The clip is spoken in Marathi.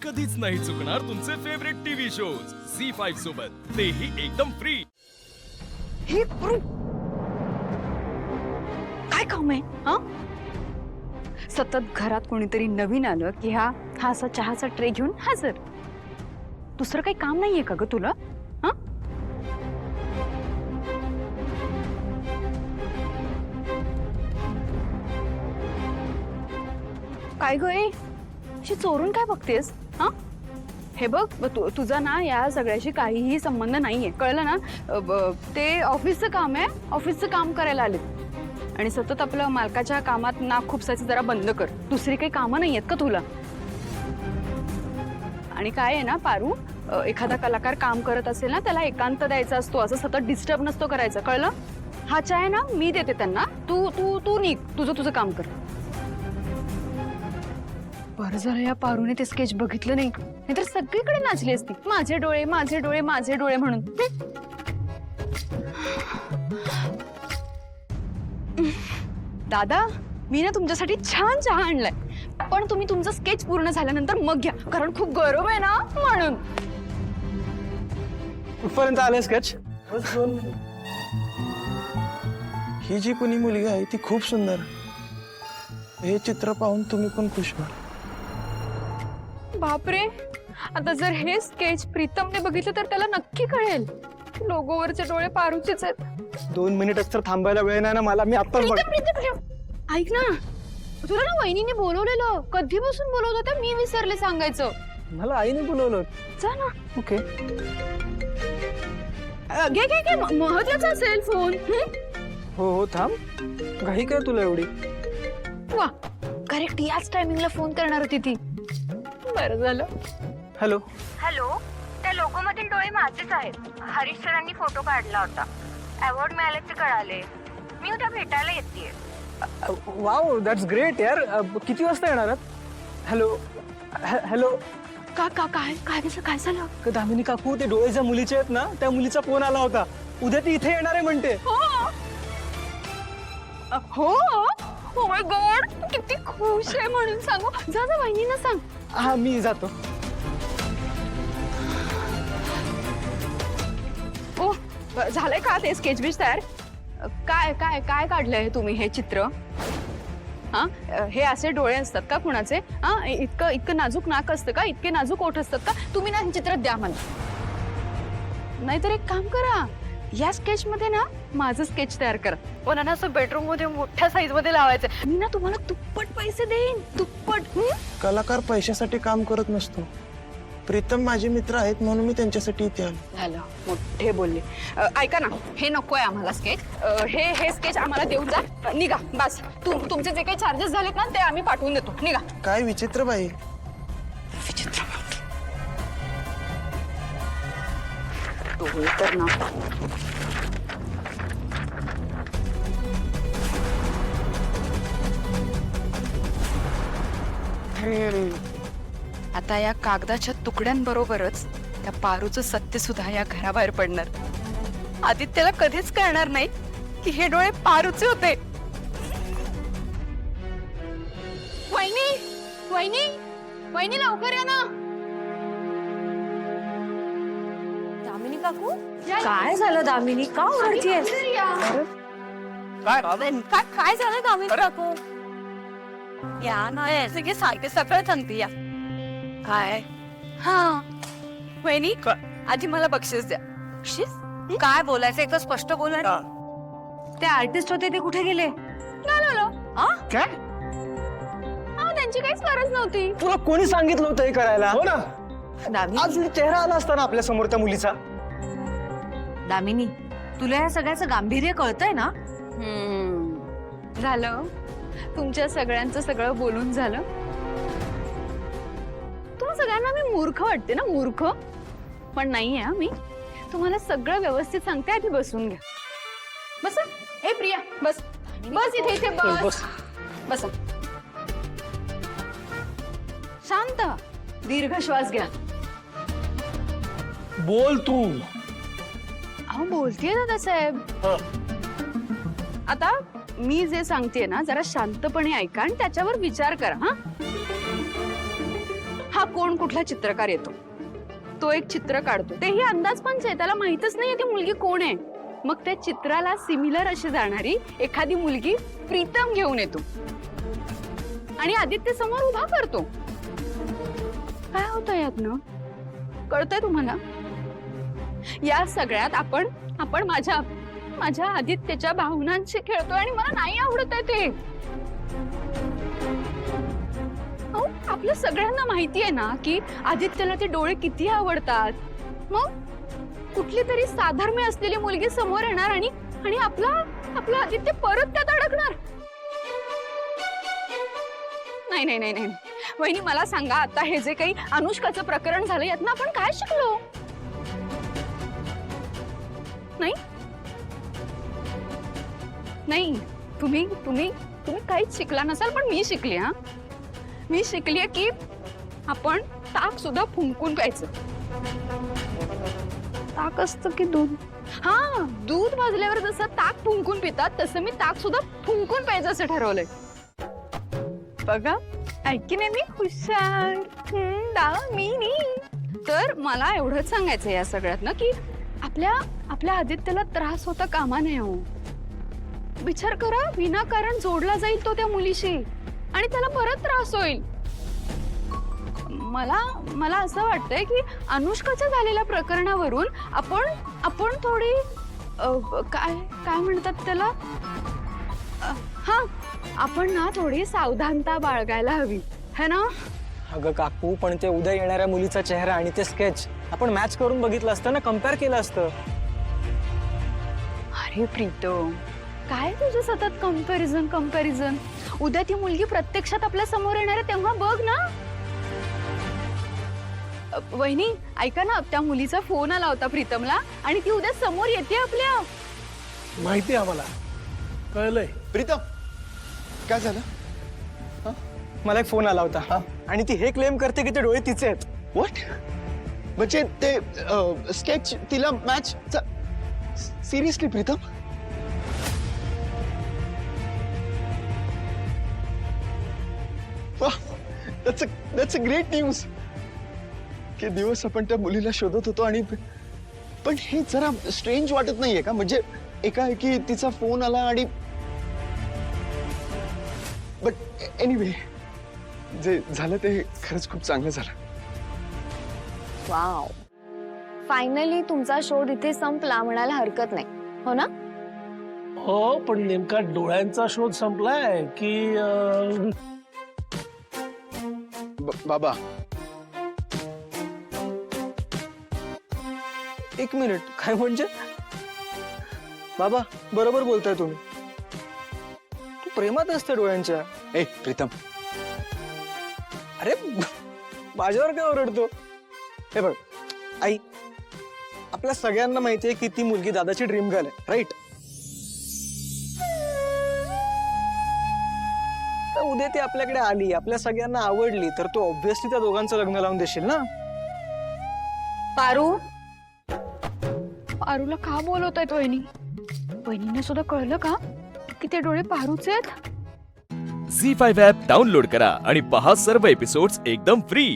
कधीच नाही चुकणार तुमचे फेवरेट टीव्ही शोज झी5 सोबत, तेही एकदम फ्री। हे काय काम आहे हा? सतत घरात कोणीतरी नवीन आलं की हा असा चहाचा ट्रे घेऊन हजर। दुसरं काही काम नाहीये का ग तुला? हा काय ग अशी चोरून काय बघतेस? हा हे बघ तुझा ना या सगळ्याशी काहीही संबंध नाहीये, कळलं ना? ते ऑफिसचं काम आहे, ऑफिसचं काम करायला आले आणि सतत आपलं मालकाच्या कामात नाक खुपसायचं जरा बंद कर। दुसरी काही कामं नाही आहेत का तुला? आणि काय आहे ना पारू, एखादा कलाकार काम करत असेल ना त्याला एकांत द्यायचा असतो, असं सतत डिस्टर्ब नसतो करायचं, कळलं? हा चाय ना मी देते त्यांना, तू तू तू निघ, तुझं काम कर। बरं झालं या पारूने ते स्केच बघितलं नाही, नाहीतर सगळीकडे नाचली असती माझे डोळे माझे डोळे माझे डोळे म्हणून। दादा मी ना तुमच्यासाठी छान चहा आणलाय, पण तुम्ही तुमचं स्केच पूर्ण झाल्यानंतर मग घ्या, कारण खूप गरम आहे ना म्हणून। कुठपर्यंत आले स्केच? ही जी कोणी मुलगी आहे ती खूप सुंदर, हे चित्र पाहून तुम्ही पण खुश व्हाल। बापरे, आता जर हे स्केच प्रीतमने बघितलं तर त्याला नक्की कळेल लोगोवरचे डोळे पारूचेच आहेत। 2 मिनिटच तर थांबायला वेळ नाही ना मला, मी आत्ताच बघ। ऐक ना, तुला ना वहिनीने बोलवलेलं, कधीपासून बोलवत होत्या मी विसरले सांगायचं। मला आईने बोलवलं। जा ना। ओके घे घे घे, महत्वाचा असेल फोन। हो थांब, घाई काय तुला एवढी? वा करेक्ट, याच टायमिंगला फोन करणार होती ती, बरं झालं। हॅलो हॅलो, त्या लोगो मधील डोळे माझेच आहेत। हरीश सरांनी फोटो काढला होता, अवॉर्ड मिळाल्याचे कळाले। मी उद्या भेटायला येतेय। वाव, दॅट्स ग्रेट यार। किती वाजता येणार आहात? हॅलो हॅलो काय झालं? दामिनी काकू, ते डोळे ज्या मुलीचे आहेत ना त्या मुलीचा फोन आला होता, उद्या ती इथे येणार आहे म्हणते। हो ओ माय गॉड, किती खुश आहे म्हणून सांगू। जा जा वहिनींना सांग। हा मी जातो। ओ झालंय का ते स्केच बिच तयार? काय काय काय काढलंय तुम्ही हे चित्र? हा हे असे डोळे असतात का कुणाचे? हा इतकं नाजूक नाक असतं का? इतके नाजूक ओठ असतात का? तुम्ही ना हे चित्र द्या मला, नाहीतर एक काम करा, या स्केच मध्ये ना माझं स्केच तयार करा, पण ना असं बेडरूम मध्ये मोठ्या साईज मध्ये लावायचं। मी ना तुम्हाला दुप्पट पैसे देईन, दुप्पट। कलाकार पैशासाठी काम करत नसतो, प्रीतम माझे मित्र आहेत म्हणून मी त्यांच्यासाठी इथे आलो। झालं, मोठे बोलले। ऐका ना, हे नकोय आम्हाला स्केच, हे स्केच आम्हाला देऊन जा, निघा बस। तुमचे जे काही चार्जेस झालेत ना ते आम्ही पाठवून देतो, निघा। काय विचित्र बाई, विचित्र तर ना। आता या कागदाच्या तुकड्यांबरोबरच त्या पारूचं सत्य सुद्धा या घराबाहेर पडणार। आदित्यला कधीच कळणार नाही की हे डोळे पारूचे होते। वहिनी वहिनी वहिनी, लवकर या ना। दामिनी काकू, काय झालं दामिनी, का ओरडतीये? काय झालं दामिनी काकू? या ना, सगळे सारखे सगळं सांगते या। काय? हा वहिनी, आधी मला बक्षीस द्या। बक्षीस? काय बोलायचं एकदा स्पष्ट बोला ना। ते आर्टिस्ट होते ते कुठे गेले? काय त्यांची काहीच गरज नव्हती। तुला कोणी सांगितलं होतं हे करायला? हो ना, दामिनी आज चेहरा आला असता ना आपल्या समोर त्या मुलीचा। दामिनी, तुला या सगळ्याचं गांभीर्य कळतंय ना? झालं, तुमच्या सगळ्यांचं सगळं बोलून झालं। तुम्हा सगळ्यांना मी मूर्ख वाटते ना, मूर्ख? पण नाहीये मी, तुम्हाला सगळं व्यवस्थित सांगते, आधी बसून घ्या। बस ए प्रिया, बस बस इथे बस बस। शांत, दीर्घ श्वास घ्या। बोल तू। अहो बोलतीये दादासाहेब। आता मी जे सांगते ना जरा शांतपणे ऐका आणि त्याच्यावर विचार करा। हा कोण कुठला चित्रकार येतो, तो एक चित्र काढतो, तेही अंदाजपंच आहे, त्याला माहितच नाहीये ती मुलगी कोण आहे. मग त्या चित्राला सिमिलर अशी जाणारी एखादी मुलगी प्रीतम घेऊन येतो आणि आदित्य समोर उभा करतो. काय होतं यातनं, कळतंय तुम्हाला? या सगळ्यात आपण माझ्या आदित्यच्या भावनांशी खेळतोय आणि मला नाही आवडत आहे ते. अहो, आपल्या सगळ्यांना माहिती आहे ना की आदित्यला ते डोळे किती आवडतात. मग कुठली तरी साधर्म्य असलेली मुलगी समोर येणार आणि आपला आदित्य परत त्यात अडकणार. नाही नाही नाही नाही वहिनी, मला सांगा, आता हे जे काही अनुष्काचं प्रकरण झालं यातनं आपण काय शिकलो? नाही नाही तुम्ही काहीच शिकला नसाल, पण मी शिकली. मी शिकलीये की आपण ताक सुद्धा फुंकून प्यायचं. ताक असतं की दूध? हा, दूध भाजल्यावर जसं ताक फुंकून पितात तसं मी ताक सुद्धा फुंकून प्यायचं असं ठरवलंय. बघा, ऐकी नाही मी हुशार दामिनी. तर मला एवढंच सांगायचं या सगळ्यात ना की आपल्या आदित्यला त्रास होता कामा नये. हो, विचार करा, विनाकारण जोडला जाईल तो त्या मुलीशी आणि त्याला परत त्रास होईल. मला असं वाटतंय की अनुष्काच्या झालेल्या प्रकरणावरून आपण थोडी काय म्हणतात त्याला, हा, आपण ना थोडी सावधानता बाळगायला हवी है ना. अगं काकू, पण ते उद्या येणाऱ्या मुलीचा चेहरा आणि ते स्केच आपण मॅच करून बघितलं असतं ना, कम्पेअर केलं असतं. अरे प्रीतम, काय तुझं सतत कंपॅरिझन. उद्या ती मुलगी प्रत्यक्षात आपल्या समोर येणार आहे तेव्हा बघ ना. वहिनी ऐका ना, त्या मुलीचा फोन आला होता प्रीतमला आणि ती उद्या समोर येते आपल्या. माहिती आम्हाला कळलंय. प्रीतम, काय झालं? मला एक फोन आला होता आणि ती हे क्लेम करते की ते डोळे तिचे आहेत. व्हॉट? म्हणजे ते स्केच तिला match? Seriously Pritam? That's a great news. की दिवस आपण त्या मुलीला शोधत होतो आणि पण हे जरा स्ट्रेंज वाटत नाहीये का? म्हणजे एकाएकी तिचा फोन आला आणि बट एनिवे, जे झालं ते खरंच खूप चांगलं झालं. वाव, फायनली तुमचा शोध इथे संपला म्हणायला हरकत नाही, हो ना? हो, पण नेमका डोळ्यांचा शोध संपलाय की बाबा, एक मिनिट, काय म्हणजे? बाबा, बरोबर बोलताय तुम्ही. तू प्रेमात असते डोळ्यांच्या. ए प्रीतम, अरे माझ्यावर काय ओरडतो? हे बघ आई, आपल्या सगळ्यांना माहितीये की ती मुलगी दादाची ड्रीम गर्ल आहे, राईट? तर उद्या ती आपल्याकडे आली, आपल्या सगळ्यांना आवडली, तर तू ऑब्व्हियसली त्या दोघांचं लग्न लावून देशील ना. पारूला का बोलवताय वहिनी? वहिनीने सुद्धा कळलं का की ते डोळे पारूचे आहेत? झी5 ॲप डाउनलोड करा आणि पहा सर्व एपिसोड्स एकदम फ्री.